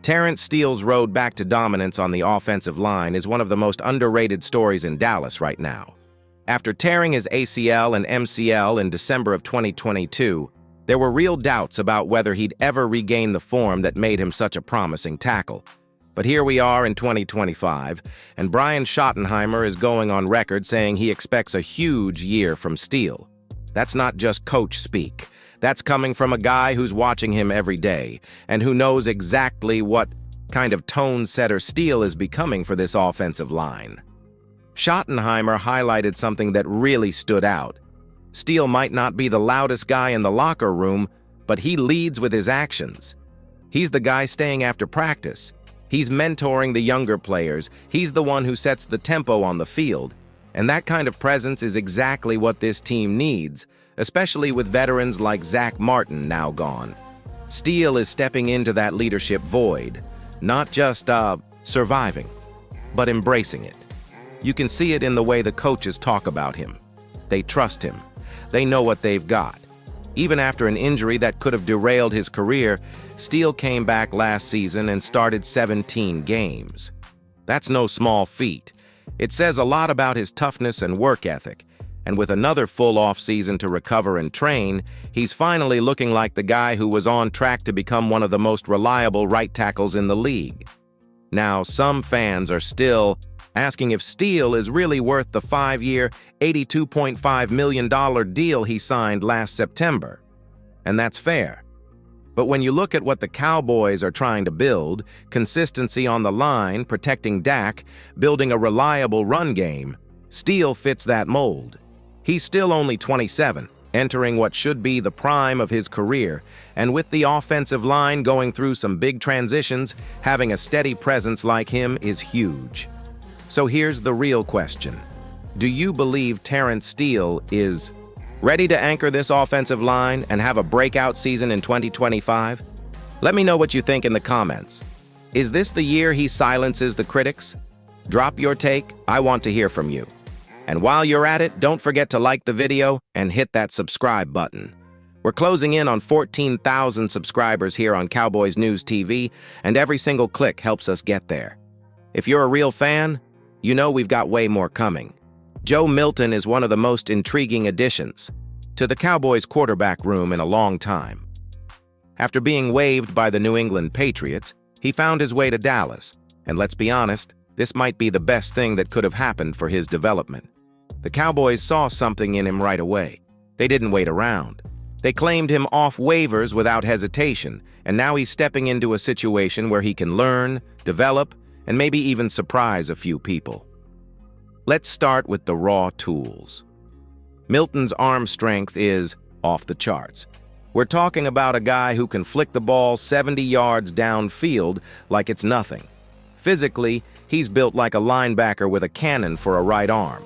Terrence Steele's road back to dominance on the offensive line is one of the most underrated stories in Dallas right now. After tearing his ACL and MCL in December of 2022, there were real doubts about whether he'd ever regain the form that made him such a promising tackle. But here we are in 2025, and Brian Schottenheimer is going on record saying he expects a huge year from Steel. That's not just coach speak. That's coming from a guy who's watching him every day and who knows exactly what kind of tone-setter Steel is becoming for this offensive line. Schottenheimer highlighted something that really stood out. Steel might not be the loudest guy in the locker room, but he leads with his actions. He's the guy staying after practice. He's mentoring the younger players. He's the one who sets the tempo on the field. And that kind of presence is exactly what this team needs, especially with veterans like Zach Martin now gone. Steel is stepping into that leadership void, not just surviving, but embracing it. You can see it in the way the coaches talk about him. They trust him. They know what they've got. Even after an injury that could have derailed his career, Steel came back last season and started 17 games. That's no small feat. It says a lot about his toughness and work ethic. And with another full offseason to recover and train, he's finally looking like the guy who was on track to become one of the most reliable right tackles in the league. Now, some fans are still asking if Steel is really worth the 5-year, $82.5 million deal he signed last September. And that's fair. But when you look at what the Cowboys are trying to build, consistency on the line, protecting Dak, building a reliable run game, Steel fits that mold. He's still only 27, entering what should be the prime of his career, and with the offensive line going through some big transitions, having a steady presence like him is huge. So here's the real question. Do you believe Terrence Steel is ready to anchor this offensive line and have a breakout season in 2025? Let me know what you think in the comments. Is this the year he silences the critics? Drop your take. I want to hear from you. And while you're at it, don't forget to like the video and hit that subscribe button. We're closing in on 14,000 subscribers here on Cowboys News TV, and every single click helps us get there. If you're a real fan, you know we've got way more coming. Joe Milton is one of the most intriguing additions to the Cowboys quarterback room in a long time. After being waived by the New England Patriots, he found his way to Dallas, and let's be honest, this might be the best thing that could have happened for his development. The Cowboys saw something in him right away. They didn't wait around. They claimed him off waivers without hesitation, and now he's stepping into a situation where he can learn, develop, and maybe even surprise a few people. Let's start with the raw tools. Milton's arm strength is off the charts. We're talking about a guy who can flick the ball 70 yards downfield like it's nothing. Physically, he's built like a linebacker with a cannon for a right arm.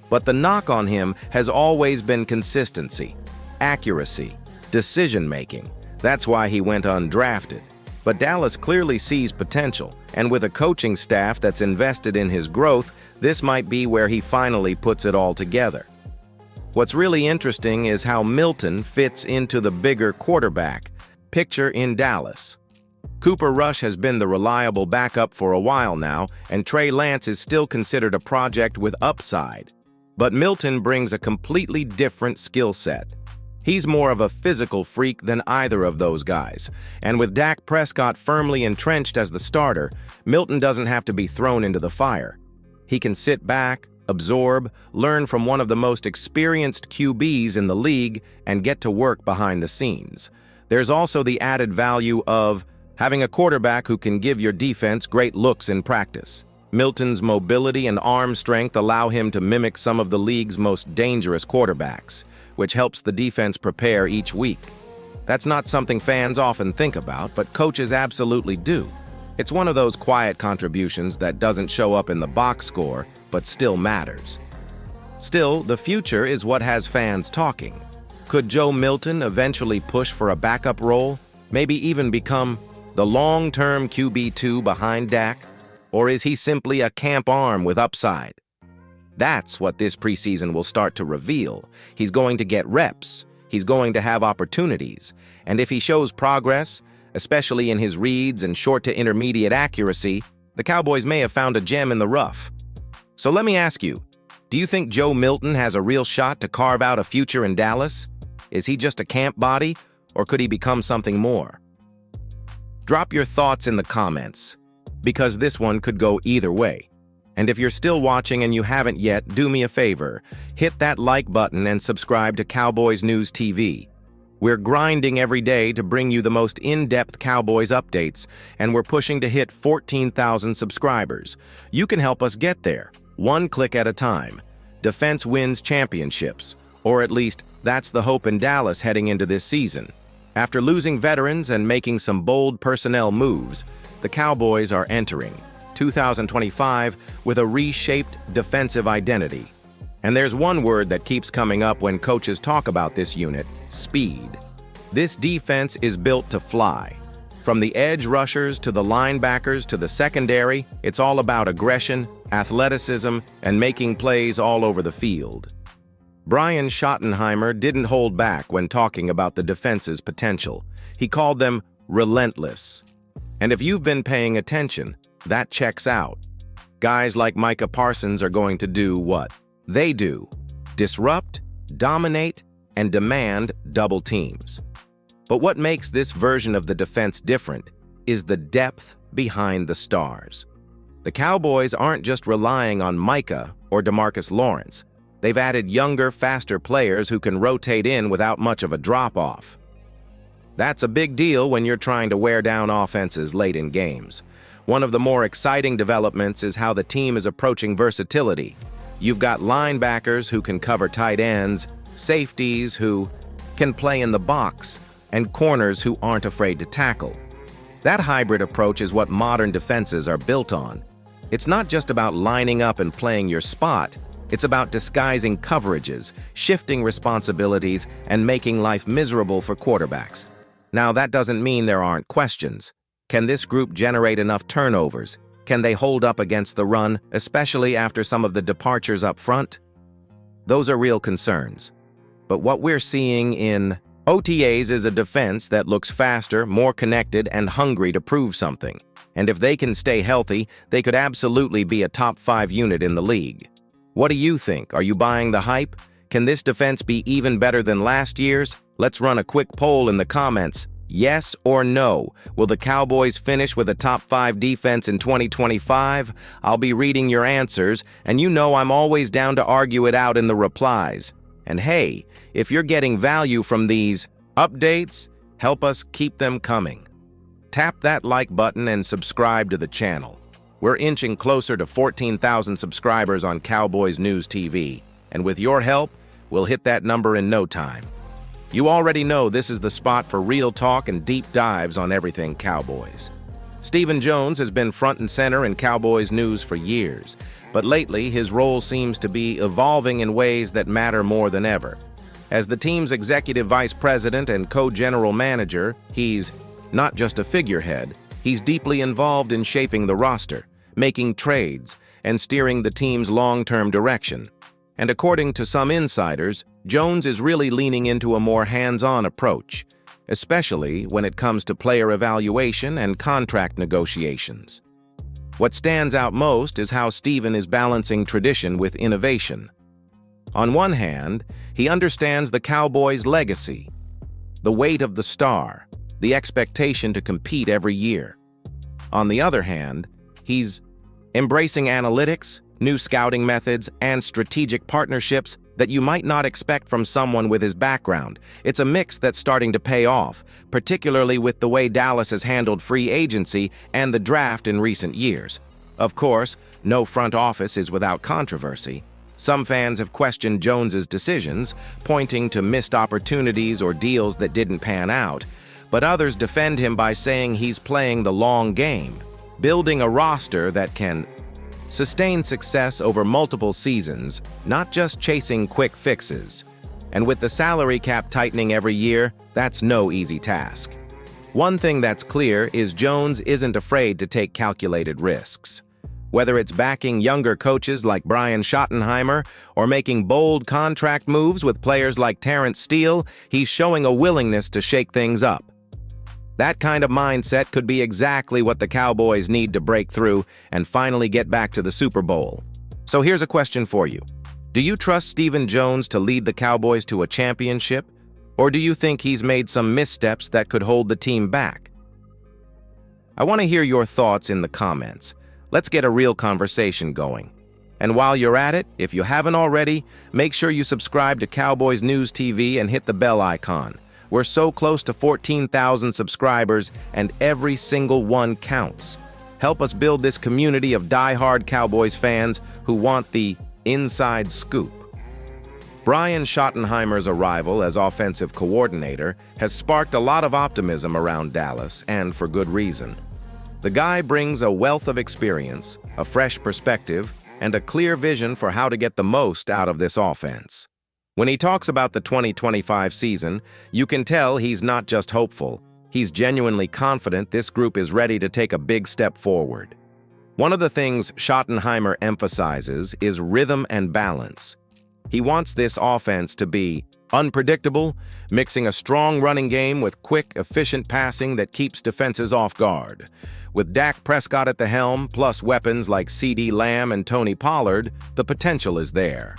But the knock on him has always been consistency, accuracy, decision-making. That's why he went undrafted. But Dallas clearly sees potential, and with a coaching staff that's invested in his growth, this might be where he finally puts it all together. What's really interesting is how Milton fits into the bigger quarterback picture in Dallas. Cooper Rush has been the reliable backup for a while now, and Trey Lance is still considered a project with upside. But Milton brings a completely different skill set. He's more of a physical freak than either of those guys, and with Dak Prescott firmly entrenched as the starter, Milton doesn't have to be thrown into the fire. He can sit back, absorb, learn from one of the most experienced QBs in the league, and get to work behind the scenes. There's also the added value of having a quarterback who can give your defense great looks in practice. Milton's mobility and arm strength allow him to mimic some of the league's most dangerous quarterbacks, which helps the defense prepare each week. That's not something fans often think about, but coaches absolutely do. It's one of those quiet contributions that doesn't show up in the box score, but still matters. Still, the future is what has fans talking. Could Joe Milton eventually push for a backup role, maybe even become the long-term QB2 behind Dak? Or is he simply a camp arm with upside? That's what this preseason will start to reveal. He's going to get reps, he's going to have opportunities, and if he shows progress, especially in his reads and short to intermediate accuracy, the Cowboys may have found a gem in the rough. So let me ask you, do you think Joe Milton has a real shot to carve out a future in Dallas? Is he just a camp body, or could he become something more? Drop your thoughts in the comments, because this one could go either way. And if you're still watching and you haven't yet, do me a favor, hit that like button and subscribe to Cowboys News TV. We're grinding every day to bring you the most in-depth Cowboys updates, and we're pushing to hit 14,000 subscribers. You can help us get there, one click at a time. Defense wins championships, or at least that's the hope in Dallas heading into this season. After losing veterans and making some bold personnel moves, the Cowboys are entering 2025 with a reshaped defensive identity. And there's one word that keeps coming up when coaches talk about this unit: speed. This defense is built to fly. From the edge rushers to the linebackers to the secondary, it's all about aggression, athleticism, and making plays all over the field. Brian Schottenheimer didn't hold back when talking about the defense's potential. He called them relentless. And if you've been paying attention, that checks out. Guys like Micah Parsons are going to do what they do: disrupt, dominate, and demand double teams. But what makes this version of the defense different is the depth behind the stars. The Cowboys aren't just relying on Micah or DeMarcus Lawrence. They've added younger, faster players who can rotate in without much of a drop-off. That's a big deal when you're trying to wear down offenses late in games. One of the more exciting developments is how the team is approaching versatility. You've got linebackers who can cover tight ends, safeties who can play in the box, and corners who aren't afraid to tackle. That hybrid approach is what modern defenses are built on. It's not just about lining up and playing your spot. It's about disguising coverages, shifting responsibilities, and making life miserable for quarterbacks. Now, that doesn't mean there aren't questions. Can this group generate enough turnovers? Can they hold up against the run, especially after some of the departures up front? Those are real concerns. But what we're seeing in OTAs is a defense that looks faster, more connected, and hungry to prove something. And if they can stay healthy, they could absolutely be a top 5 unit in the league. What do you think? Are you buying the hype? Can this defense be even better than last year's? Let's run a quick poll in the comments. Yes or no? Will the Cowboys finish with a top 5 defense in 2025? I'll be reading your answers, and you know I'm always down to argue it out in the replies. And hey, if you're getting value from these updates, help us keep them coming. Tap that like button and subscribe to the channel. We're inching closer to 14,000 subscribers on Cowboys News TV, and with your help, we'll hit that number in no time. You already know this is the spot for real talk and deep dives on everything Cowboys. Stephen Jones has been front and center in Cowboys news for years, but lately his role seems to be evolving in ways that matter more than ever. As the team's executive vice president and co-general manager, he's not just a figurehead, he's deeply involved in shaping the roster, making trades, and steering the team's long-term direction. And according to some insiders, Jones is really leaning into a more hands-on approach, especially when it comes to player evaluation and contract negotiations. What stands out most is how Stephen is balancing tradition with innovation. On one hand, he understands the Cowboys' legacy, the weight of the star, the expectation to compete every year. On the other hand, he's embracing analytics, new scouting methods, and strategic partnerships that you might not expect from someone with his background. It's a mix that's starting to pay off, particularly with the way Dallas has handled free agency and the draft in recent years. Of course, no front office is without controversy. Some fans have questioned Jones's decisions, pointing to missed opportunities or deals that didn't pan out, but others defend him by saying he's playing the long game, building a roster that can sustain success over multiple seasons, not just chasing quick fixes. And with the salary cap tightening every year, that's no easy task. One thing that's clear is Jones isn't afraid to take calculated risks. Whether it's backing younger coaches like Brian Schottenheimer or making bold contract moves with players like Terrence Steel, he's showing a willingness to shake things up. That kind of mindset could be exactly what the Cowboys need to break through and finally get back to the Super Bowl. So here's a question for you. Do you trust Stephen Jones to lead the Cowboys to a championship? Or do you think he's made some missteps that could hold the team back? I want to hear your thoughts in the comments. Let's get a real conversation going. And while you're at it, if you haven't already, make sure you subscribe to Cowboys News TV and hit the bell icon. We're so close to 14,000 subscribers, and every single one counts. Help us build this community of die-hard Cowboys fans who want the inside scoop. Brian Schottenheimer's arrival as offensive coordinator has sparked a lot of optimism around Dallas, and for good reason. The guy brings a wealth of experience, a fresh perspective, and a clear vision for how to get the most out of this offense. When he talks about the 2025 season, you can tell he's not just hopeful. He's genuinely confident this group is ready to take a big step forward. One of the things Schottenheimer emphasizes is rhythm and balance. He wants this offense to be unpredictable, mixing a strong running game with quick, efficient passing that keeps defenses off guard. With Dak Prescott at the helm, plus weapons like CeeDee Lamb and Tony Pollard, the potential is there.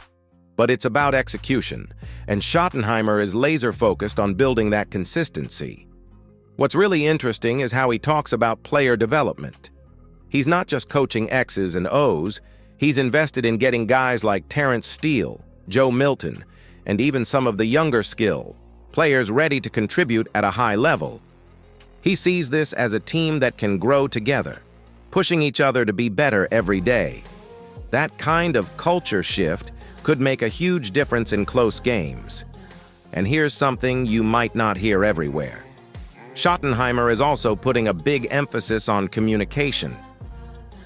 But it's about execution, and Schottenheimer is laser-focused on building that consistency. What's really interesting is how he talks about player development. He's not just coaching X's and O's, he's invested in getting guys like Terrence Steel, Joe Milton, and even some of the younger players ready to contribute at a high level. He sees this as a team that can grow together, pushing each other to be better every day. That kind of culture shift could make a huge difference in close games. And here's something you might not hear everywhere. Schottenheimer is also putting a big emphasis on communication.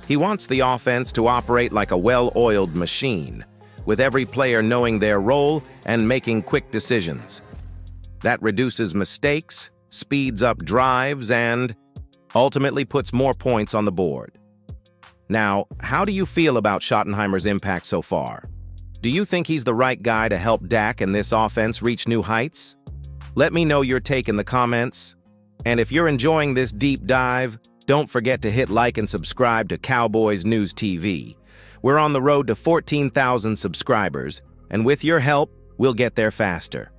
He wants the offense to operate like a well-oiled machine, with every player knowing their role and making quick decisions. That reduces mistakes, speeds up drives, and ultimately puts more points on the board. Now, how do you feel about Schottenheimer's impact so far? Do you think he's the right guy to help Dak and this offense reach new heights? Let me know your take in the comments. And if you're enjoying this deep dive, don't forget to hit like and subscribe to Cowboys News TV. We're on the road to 14,000 subscribers, and with your help, we'll get there faster.